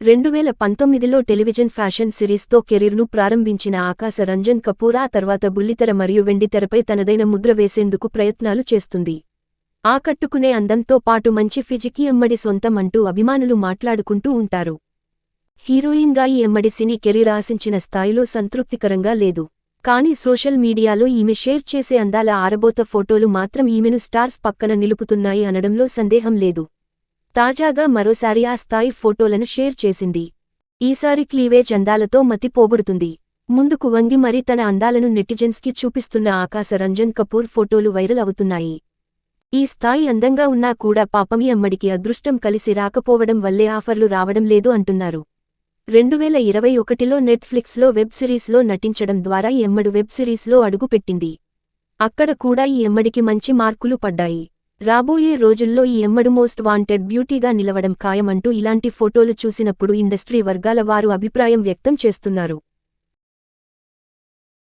2019లో television fashion సిరీస్తో కెరీర్ను ప్రారంభించిన ఆకాశ రంజన్ కపూర్ ఆ తర్వాత బుల్లితెర మరియు వెండితెరపై తనదైన ముద్ర వేసేందుకు ప్రయత్నాలు చేస్తుంది. ఆకట్టుకునే అందంతో పాటు మంచి ఫిజిక్ ఈ అమ్మడి సొంతం అంటూ అభిమానులు మాట్లాడుకుంటూ ఉంటారు. హీరోయిన్గా ఈ అమ్మడి సినీ కెరీర్ ఆశించిన స్థాయిలో సంతృప్తికరంగా లేదు. కానీ సోషల్ మీడియాలో ఈమె షేర్ చేసే అందాల ఆరబోత ఫోటోలు మాత్రం ఈమెను స్టార్స్ పక్కన నిలుపుతున్నాయి అనడంలో సందేహం లేదు. తాజాగా మరోసారి ఆ స్థాయి ఫోటోలను షేర్ చేసింది. ఈసారి క్లీవేజ్ అందాలతో మతి పోగొడుతుంది. ముందుకు వంగి మరీ తన అందాలను నెటిజన్స్కి చూపిస్తున్న ఆకాశ రంజన్ కపూర్ ఫోటోలు వైరల్ అవుతున్నాయి. ఈ స్థాయి అందంగా ఉన్నా కూడా పాపం ఈ అమ్మడికి అదృష్టం కలిసి రాకపోవడం వల్లే ఆఫర్లు రావడం లేదు అంటున్నారు. 2021లో నెట్ఫ్లిక్స్లో వెబ్ సిరీస్లో నటించడం ద్వారా ఈ అమ్మడు వెబ్ సిరీస్లో అడుగుపెట్టింది. అక్కడ కూడా ఈ అమ్మడికి మంచి మార్కులు పడ్డాయి. రాబోయే రోజుల్లో ఈ అమ్మడు మోస్ట్ వాంటెడ్ బ్యూటీగా నిలవడం ఖాయమంటూ ఇలాంటి ఫోటోలు చూసినప్పుడు ఇండస్ట్రీ వర్గాల వారు అభిప్రాయం వ్యక్తం చేస్తున్నారు.